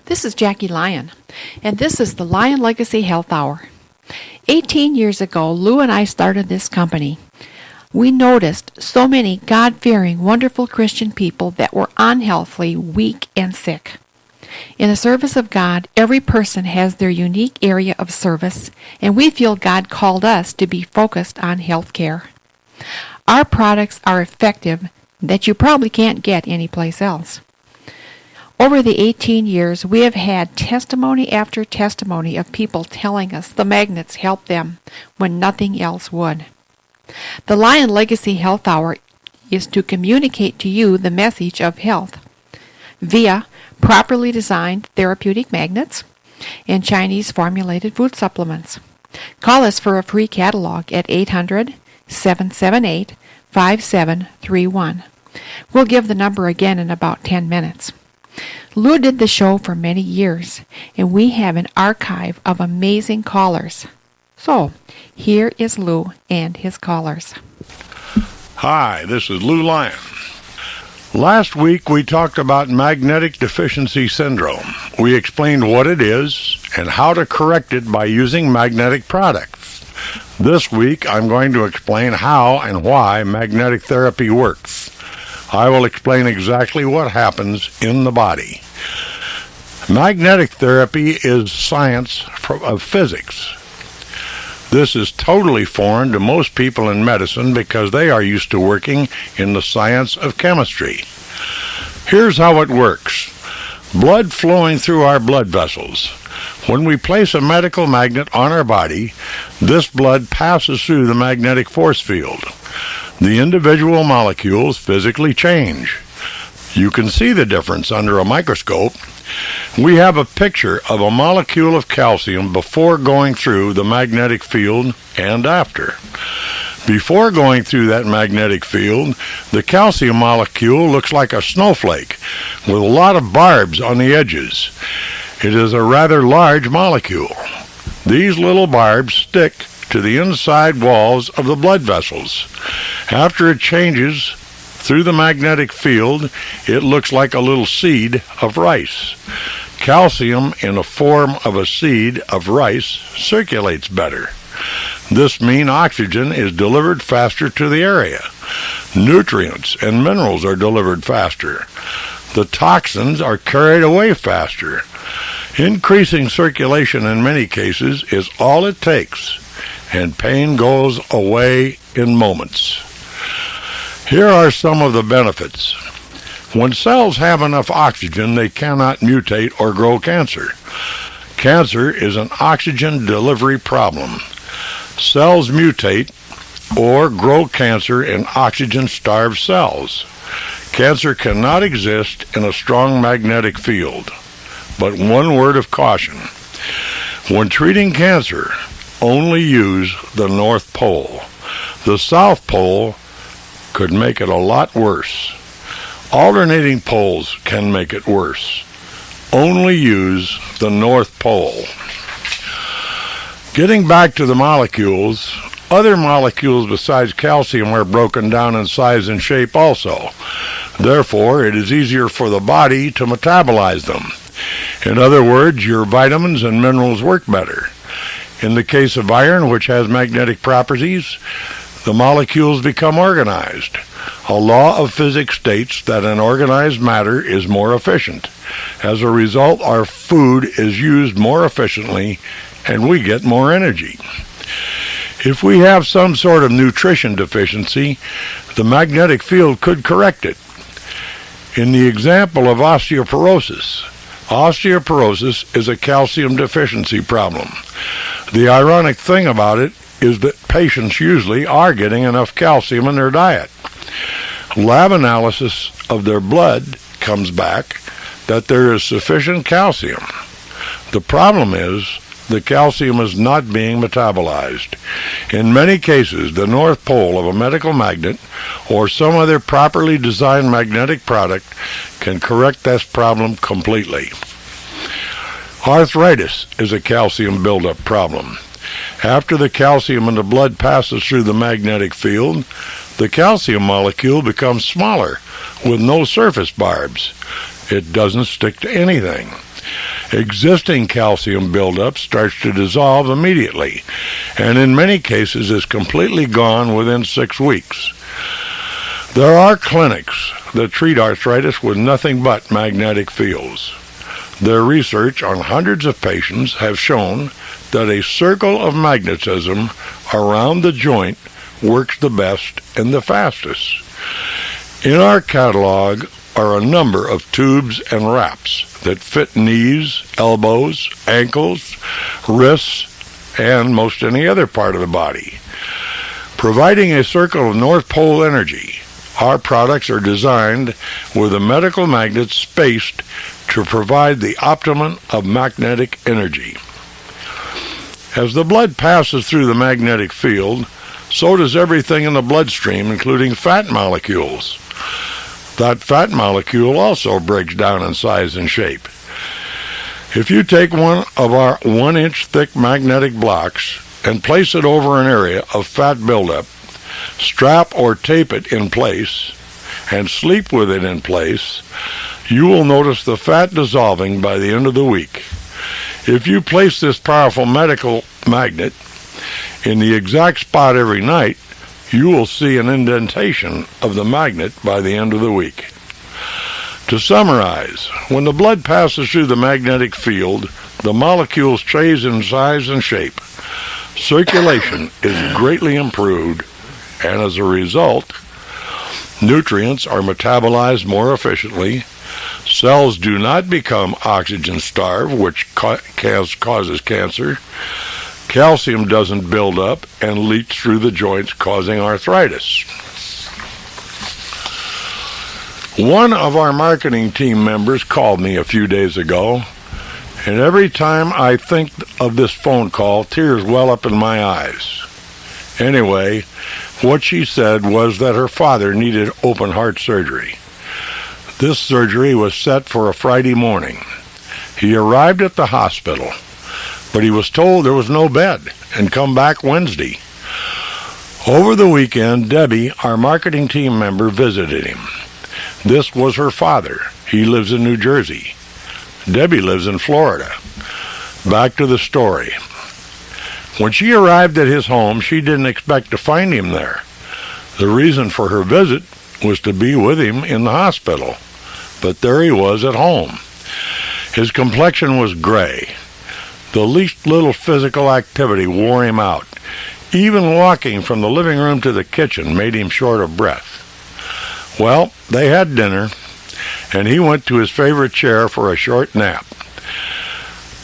This is Jackie Lyon, and this is the Lyon Legacy Health Hour. 18 years ago, Lou and I started this company. We noticed so many God-fearing, wonderful Christian people that were unhealthily, weak, and sick. In the service of God, every person has their unique area of service, and we feel God called us to be focused on health care. Our products are effective that you probably can't get anyplace else. Over the 18 years, we have had testimony after testimony of people telling us the magnets helped them when nothing else would. The Lyon Legacy Health Hour is to communicate to you the message of health via properly designed therapeutic magnets and Chinese formulated food supplements. Call us for a free catalog at 800-778-5731. We'll give the number again in about 10 minutes. Lou did the show for many years, and we have an archive of amazing callers. So, here is Lou and his callers. Hi, this is Lou Lyon. Last week we talked about magnetic deficiency syndrome. We explained what it is and how to correct it by using magnetic products. This week I'm going to explain how and why magnetic therapy works. I will explain exactly what happens in the body. Magnetic therapy is science of physics. This is totally foreign to most people in medicine because they are used to working in the science of chemistry. Here's how it works. Blood flowing through our blood vessels. When we place a medical magnet on our body, this blood passes through the magnetic force field. The individual molecules physically change. You can see the difference under a microscope. We have a picture of a molecule of calcium before going through the magnetic field and after. Before going through that magnetic field, the calcium molecule looks like a snowflake with a lot of barbs on the edges. It is a rather large molecule. These little barbs stick to the inside walls of the blood vessels. After it changes through the magnetic field, it looks like a little seed of rice. Calcium in the form of a seed of rice circulates better. This means oxygen is delivered faster to the area. Nutrients and minerals are delivered faster. The toxins are carried away faster. Increasing circulation in many cases is all it takes, and pain goes away in moments. Here are some of the benefits. When cells have enough oxygen, they cannot mutate or grow cancer. Cancer is an oxygen delivery problem. Cells mutate or grow cancer in oxygen-starved cells. Cancer cannot exist in a strong magnetic field. But one word of caution. When treating cancer, only use the North Pole. The South Pole could make it a lot worse. Alternating poles can make it worse. Only use the North Pole. Getting back to the molecules, other molecules besides calcium are broken down in size and shape also. Therefore, it is easier for the body to metabolize them. In other words, your vitamins and minerals work better. In the case of iron, which has magnetic properties, the molecules become organized. A law of physics states that an organized matter is more efficient. As a result, our food is used more efficiently and we get more energy. If we have some sort of nutrition deficiency, the magnetic field could correct it. In the example of osteoporosis is a calcium deficiency problem. The ironic thing about it is that patients usually are getting enough calcium in their diet. Lab analysis of their blood comes back that there is sufficient calcium. The problem is the calcium is not being metabolized. In many cases, the North Pole of a medical magnet or some other properly designed magnetic product can correct this problem completely. Arthritis is a calcium buildup problem. After the calcium in the blood passes through the magnetic field, the calcium molecule becomes smaller with no surface barbs. It doesn't stick to anything. Existing calcium buildup starts to dissolve immediately, and in many cases is completely gone within 6 weeks. There are clinics that treat arthritis with nothing but magnetic fields. Their research on hundreds of patients have shown that a circle of magnetism around the joint works the best and the fastest. In our catalog are a number of tubes and wraps that fit knees, elbows, ankles, wrists, and most any other part of the body. Providing a circle of North Pole energy, our products are designed with the medical magnets spaced to provide the optimum of magnetic energy. As the blood passes through the magnetic field, so does everything in the bloodstream, including fat molecules. That fat molecule also breaks down in size and shape. If you take one of our 1-inch thick magnetic blocks and place it over an area of fat buildup, strap or tape it in place, and sleep with it in place, you will notice the fat dissolving by the end of the week. If you place this powerful medical magnet in the exact spot every night, you will see an indentation of the magnet by the end of the week. To summarize, when the blood passes through the magnetic field, the molecules change in size and shape. Circulation is greatly improved, and as a result, nutrients are metabolized more efficiently. Cells do not become oxygen-starved, which causes cancer. Calcium doesn't build up and leach through the joints, causing arthritis. One of our marketing team members called me a few days ago, and every time I think of this phone call, tears well up in my eyes. Anyway, what she said was that her father needed open heart surgery. This surgery was set for a Friday morning. He arrived at the hospital, but he was told there was no bed and come back Wednesday. Over the weekend, Debbie, our marketing team member, visited him. This was her father. He lives in New Jersey. Debbie lives in Florida. Back to the story. When she arrived at his home, she didn't expect to find him there. The reason for her visit was to be with him in the hospital, but there he was at home. His complexion was gray. The least little physical activity wore him out. Even walking from the living room to the kitchen made him short of breath. Well, they had dinner, and he went to his favorite chair for a short nap.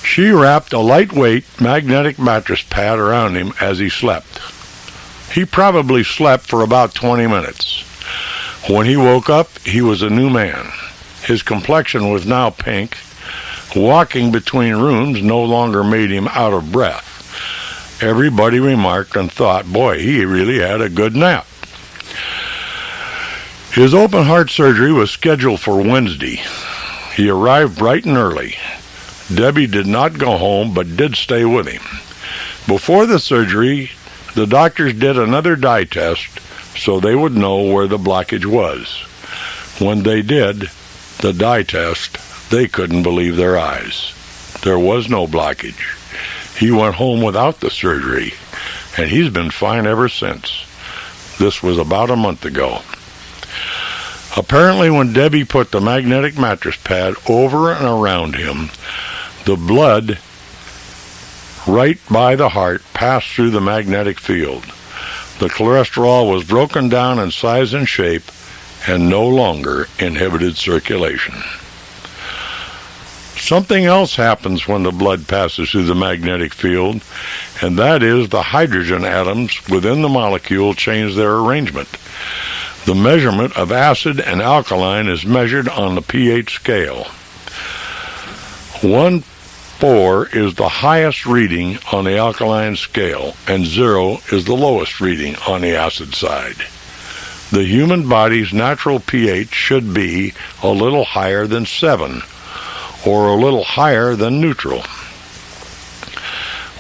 She wrapped a lightweight magnetic mattress pad around him as he slept. He probably slept for about 20 minutes. When he woke up, he was a new man. His complexion was now pink. Walking between rooms no longer made him out of breath. Everybody remarked and thought, boy, he really had a good nap. His open heart surgery was scheduled for Wednesday. He arrived bright and early. Debbie did not go home, but did stay with him. Before the surgery, the doctors did another dye test so they would know where the blockage was. When they did the dye test, they couldn't believe their eyes. There was no blockage. He went home without the surgery, and he's been fine ever since. This was about a month ago. Apparently, when Debbie put the magnetic mattress pad over and around him, the blood right by the heart passed through the magnetic field. The cholesterol was broken down in size and shape and no longer inhibited circulation. Something else happens when the blood passes through the magnetic field, and that is the hydrogen atoms within the molecule change their arrangement. The measurement of acid and alkaline is measured on the pH scale. 1,4 is the highest reading on the alkaline scale, and 0 is the lowest reading on the acid side. The human body's natural pH should be a little higher than 7, or a little higher than neutral.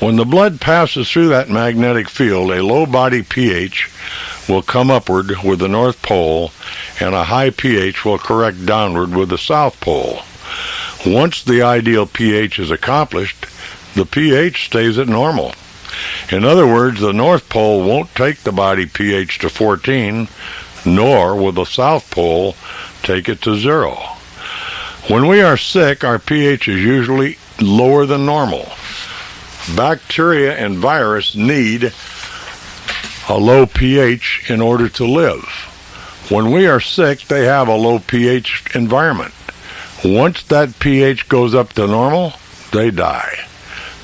When the blood passes through that magnetic field, a low body pH will come upward with the North Pole, and a high pH will correct downward with the South Pole. Once the ideal pH is accomplished, the pH stays at normal. In other words, the North Pole won't take the body pH to 14, nor will the South Pole take it to 0. When we are sick, our pH is usually lower than normal. Bacteria and virus need a low pH in order to live. When we are sick, they have a low pH environment. Once that pH goes up to normal, they die.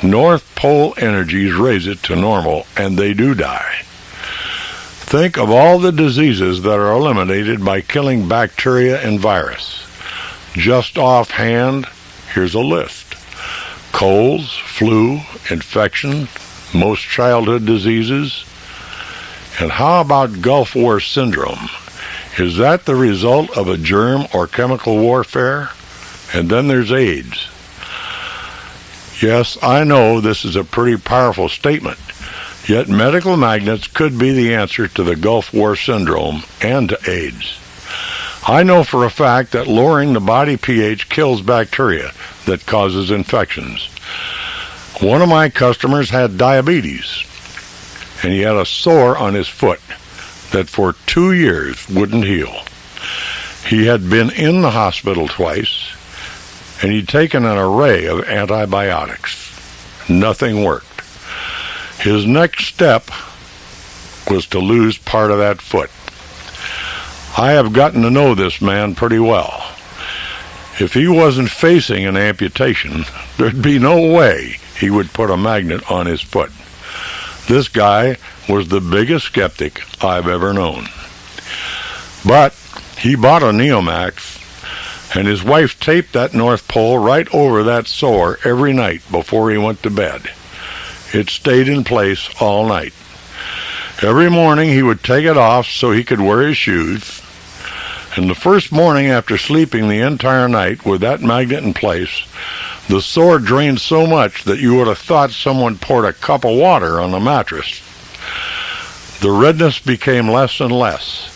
North Pole energies raise it to normal, and they do die. Think of all the diseases that are eliminated by killing bacteria and virus. Just offhand, here's a list. Colds, flu, infection, most childhood diseases. And how about Gulf War syndrome? Is that the result of a germ or chemical warfare? And then there's AIDS. Yes, I know this is a pretty powerful statement, yet medical magnets could be the answer to the Gulf War syndrome and to AIDS. I know for a fact that lowering the body pH kills bacteria that causes infections. One of my customers had diabetes, and he had a sore on his foot that for 2 years wouldn't heal. He had been in the hospital twice, and he'd taken an array of antibiotics. Nothing worked. His next step was to lose part of that foot. I have gotten to know this man pretty well. If he wasn't facing an amputation, there'd be no way he would put a magnet on his foot. This guy was the biggest skeptic I've ever known. But he bought a Neomax, and his wife taped that North Pole right over that sore every night before he went to bed. It stayed in place all night. Every morning he would take it off so he could wear his shoes, and the first morning after sleeping the entire night with that magnet in place, the sore drained so much that you would have thought someone poured a cup of water on the mattress. The redness became less and less.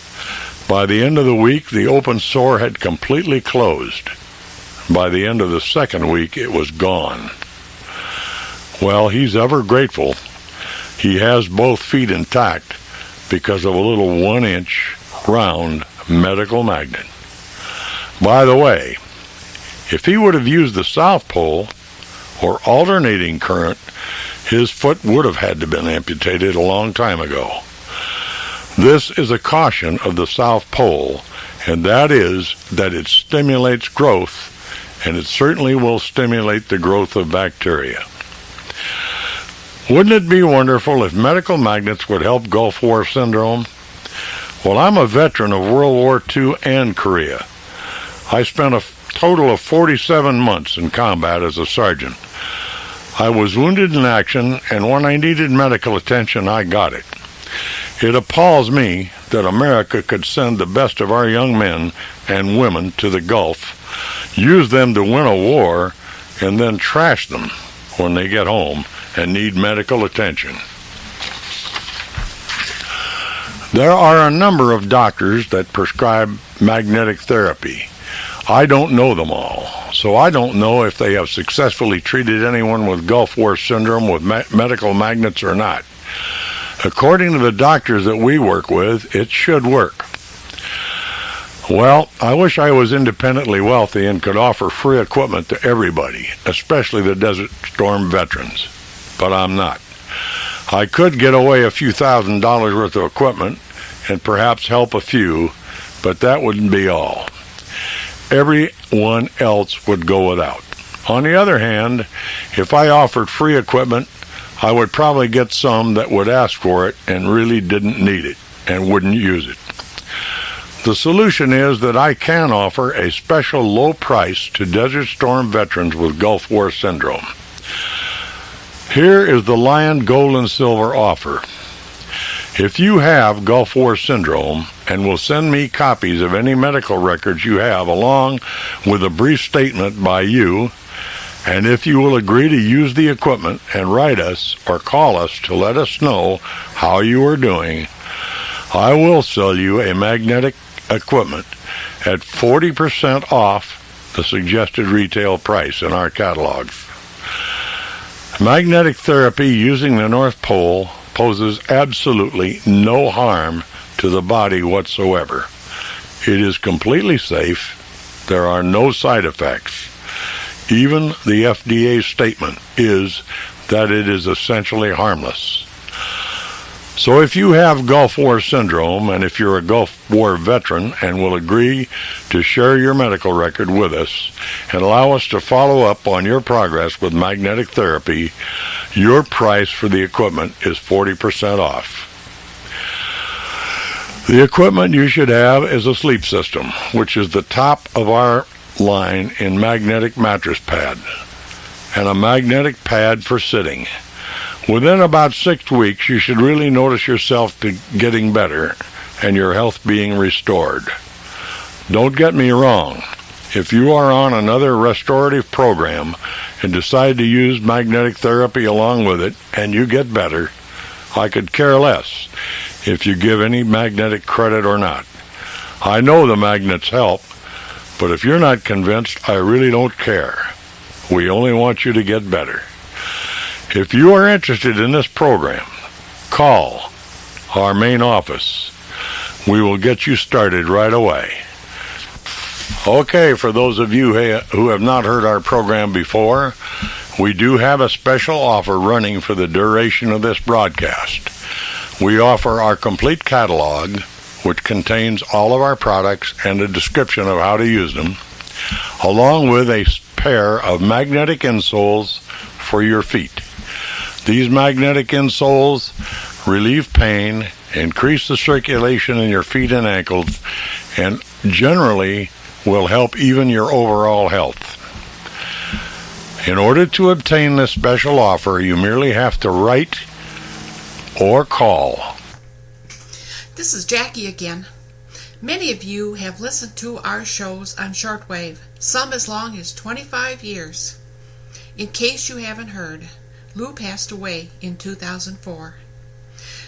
By the end of the week, the open sore had completely closed. By the end of the second week, it was gone. Well, he's ever grateful he has both feet intact because of a little 1-inch round medical magnet. By the way, if he would have used the South Pole or alternating current, his foot would have had to been amputated a long time ago. This is a caution of the South Pole, and that is that it stimulates growth, and it certainly will stimulate the growth of bacteria. Wouldn't it be wonderful if medical magnets would help Gulf War syndrome? Well, I'm a veteran of World War II and Korea. I spent a total of 47 months in combat as a sergeant. I was wounded in action, and when I needed medical attention, I got it. It appalls me that America could send the best of our young men and women to the Gulf, use them to win a war, and then trash them when they get home and need medical attention. There are a number of doctors that prescribe magnetic therapy. I don't know them all, so I don't know if they have successfully treated anyone with Gulf War syndrome with medical magnets or not. According to the doctors that we work with, it should work. Well, I wish I was independently wealthy and could offer free equipment to everybody, especially the Desert Storm veterans, but I'm not. I could get away a few $1,000s worth of equipment and perhaps help a few, but that wouldn't be all. Everyone else would go without. On the other hand, if I offered free equipment, I would probably get some that would ask for it and really didn't need it and wouldn't use it. The solution is that I can offer a special low price to Desert Storm veterans with Gulf War syndrome. Here is the Lion Gold and Silver offer. If you have Gulf War syndrome and will send me copies of any medical records you have along with a brief statement by you, and if you will agree to use the equipment and write us or call us to let us know how you are doing, I will sell you a magnetic equipment at 40% off the suggested retail price in our catalog. Magnetic therapy using the North Pole poses absolutely no harm to the body whatsoever. It is completely safe. There are no side effects. Even the FDA statement is that it is essentially harmless. So if you have Gulf War syndrome, and if you're a Gulf War veteran and will agree to share your medical record with us and allow us to follow up on your progress with magnetic therapy, your price for the equipment is 40% off. The equipment you should have is a sleep system, which is the top of our line in magnetic mattress pad, and a magnetic pad for sitting. Within about 6 weeks, you should really notice yourself getting better and your health being restored. Don't get me wrong. If you are on another restorative program and decide to use magnetic therapy along with it and you get better, I could care less if you give any magnetic credit or not. I know the magnets help, but if you're not convinced, I really don't care. We only want you to get better. If you are interested in this program, call our main office. We will get you started right away. Okay, for those of you who have not heard our program before, we do have a special offer running for the duration of this broadcast. We offer our complete catalog, which contains all of our products and a description of how to use them, along with a pair of magnetic insoles for your feet. These magnetic insoles relieve pain, increase the circulation in your feet and ankles, and generally will help even your overall health. In order to obtain this special offer, you merely have to write or call. This is Jackie again. Many of you have listened to our shows on shortwave, some as long as 25 years. In case you haven't heard, Lou passed away in 2004.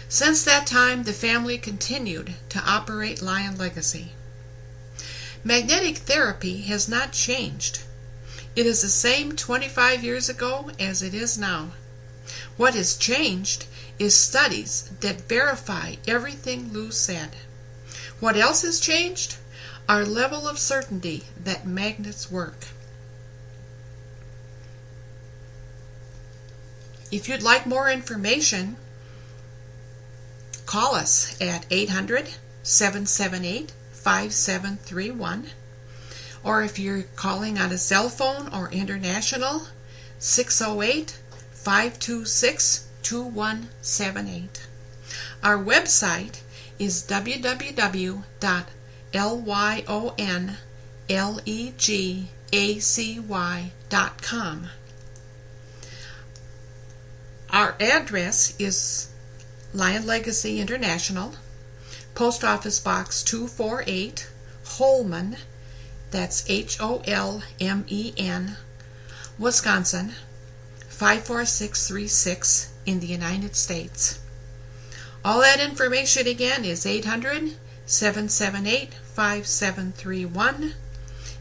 Since that time, the family continued to operate Lion Legacy. Magnetic therapy has not changed. It is the same 25 years ago as it is now. What has changed is studies that verify everything Lou said. What else has changed? Our level of certainty that magnets work. If you'd like more information, call us at 800-778-5731, or if you're calling on a cell phone or international, 608-526-2178. Our website is www.lyonlegacy.com. Our address is Lion Legacy International, Post Office Box 248, Holmen, that's Holmen, Wisconsin, 54636 in the United States. All that information again is 800-778-5731.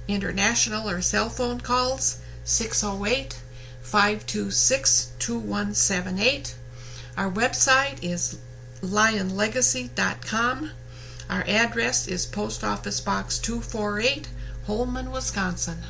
International or cell phone calls 608-526-2178. Our website is lionlegacy.com. Our address is Post Office Box 248, Holmen, Wisconsin.